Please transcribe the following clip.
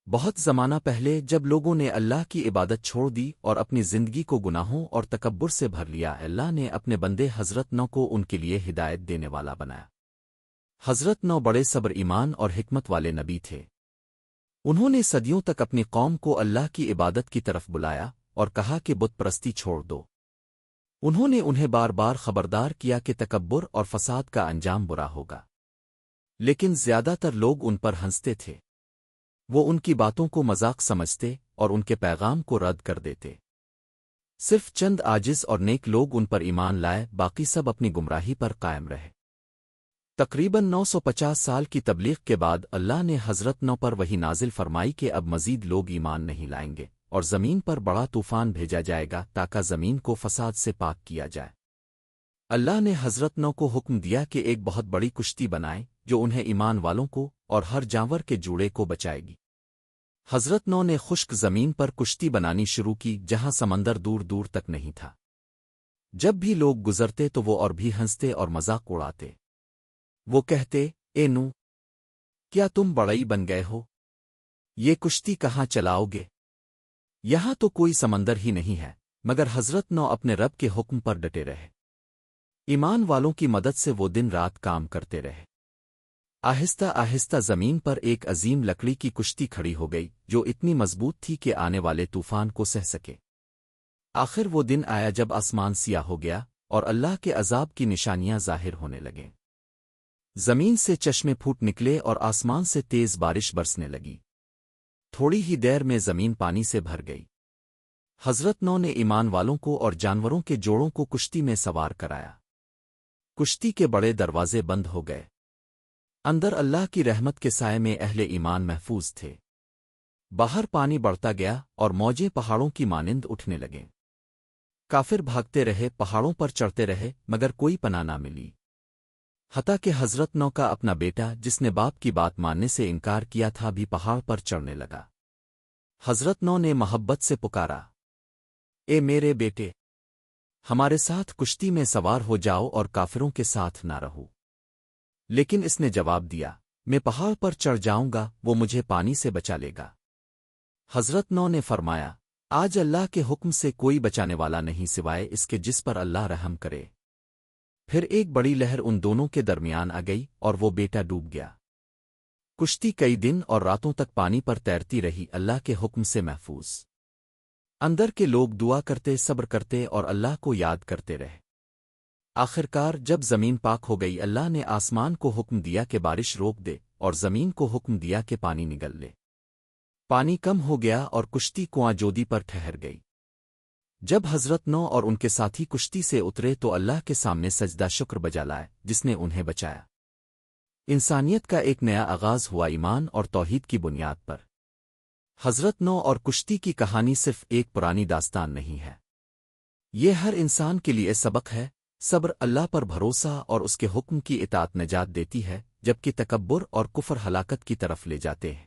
بہت زمانہ پہلے جب لوگوں نے اللہ کی عبادت چھوڑ دی اور اپنی زندگی کو گناہوں اور تکبر سے بھر لیا، اللہ نے اپنے بندے حضرت نو کو ان کے لیے ہدایت دینے والا بنایا۔ حضرت نو بڑے صبر، ایمان اور حکمت والے نبی تھے۔ انہوں نے صدیوں تک اپنی قوم کو اللہ کی عبادت کی طرف بلایا اور کہا کہ بت پرستی چھوڑ دو۔ انہوں نے انہیں بار بار خبردار کیا کہ تکبر اور فساد کا انجام برا ہوگا، لیکن زیادہ تر لوگ ان پر ہنستے تھے۔ وہ ان کی باتوں کو مذاق سمجھتے اور ان کے پیغام کو رد کر دیتے۔ صرف چند عاجز اور نیک لوگ ان پر ایمان لائے، باقی سب اپنی گمراہی پر قائم رہے۔ تقریباً 950 سال کی تبلیغ کے بعد اللہ نے حضرت نو پر وحی نازل فرمائی کہ اب مزید لوگ ایمان نہیں لائیں گے اور زمین پر بڑا طوفان بھیجا جائے گا تاکہ زمین کو فساد سے پاک کیا جائے۔ اللہ نے حضرت نو کو حکم دیا کہ ایک بہت بڑی کشتی بنائیں جو انہیں، ایمان والوں کو اور ہر جانور کے جوڑے کو بچائے گی۔ حضرت نو نے خشک زمین پر کشتی بنانی شروع کی جہاں سمندر دور دور تک نہیں تھا۔ جب بھی لوگ گزرتے تو وہ اور بھی ہنستے اور مذاق اڑاتے۔ وہ کہتے، اے نو، کیا تم بڑئی بن گئے ہو؟ یہ کشتی کہاں چلاؤ گے؟ یہاں تو کوئی سمندر ہی نہیں ہے۔ مگر حضرت نو اپنے رب کے حکم پر ڈٹے رہے۔ ایمان والوں کی مدد سے وہ دن رات کام کرتے رہے۔ آہستہ آہستہ زمین پر ایک عظیم لکڑی کی کشتی کھڑی ہو گئی جو اتنی مضبوط تھی کہ آنے والے طوفان کو سہ سکے۔ آخر وہ دن آیا جب آسمان سیاہ ہو گیا اور اللہ کے عذاب کی نشانیاں ظاہر ہونے لگیں۔ زمین سے چشمے پھوٹ نکلے اور آسمان سے تیز بارش برسنے لگی۔ تھوڑی ہی دیر میں زمین پانی سے بھر گئی۔ حضرت نو نے ایمان والوں کو اور جانوروں کے جوڑوں کو کشتی میں سوار کرایا۔ کشتی کے بڑے دروازے بند ہو گئے۔ اندر اللہ کی رحمت کے سائے میں اہل ایمان محفوظ تھے۔ باہر پانی بڑھتا گیا اور موجیں پہاڑوں کی مانند اٹھنے لگیں۔ کافر بھاگتے رہے، پہاڑوں پر چڑھتے رہے، مگر کوئی پناہ نہ ملی۔ حتیٰ کہ حضرت نو کا اپنا بیٹا جس نے باپ کی بات ماننے سے انکار کیا تھا بھی پہاڑ پر چڑھنے لگا۔ حضرت نو نے محبت سے پکارا، اے میرے بیٹے، ہمارے ساتھ کشتی میں سوار ہو جاؤ اور کافروں کے ساتھ نہ رہو۔ لیکن اس نے جواب دیا، میں پہاڑ پر چڑھ جاؤں گا، وہ مجھے پانی سے بچا لے گا۔ حضرت نو نے فرمایا، آج اللہ کے حکم سے کوئی بچانے والا نہیں سوائے اس کے جس پر اللہ رحم کرے۔ پھر ایک بڑی لہر ان دونوں کے درمیان آ گئی اور وہ بیٹا ڈوب گیا۔ کشتی کئی دن اور راتوں تک پانی پر تیرتی رہی، اللہ کے حکم سے محفوظ۔ اندر کے لوگ دعا کرتے، صبر کرتے اور اللہ کو یاد کرتے رہے۔ آخرکار جب زمین پاک ہو گئی، اللہ نے آسمان کو حکم دیا کہ بارش روک دے اور زمین کو حکم دیا کہ پانی نگل لے۔ پانی کم ہو گیا اور کشتی کنواں جودی پر ٹھہر گئی۔ جب حضرت نو اور ان کے ساتھی کشتی سے اترے تو اللہ کے سامنے سجدہ شکر بجا لائے جس نے انہیں بچایا۔ انسانیت کا ایک نیا آغاز ہوا، ایمان اور توحید کی بنیاد پر۔ حضرت نو اور کشتی کی کہانی صرف ایک پرانی داستان نہیں ہے، یہ ہر انسان کے لیے سبق ہے۔ صبر، اللہ پر بھروسہ اور اس کے حکم کی اطاعت نجات دیتی ہے، جبکہ تکبر اور کفر ہلاکت کی طرف لے جاتے ہیں۔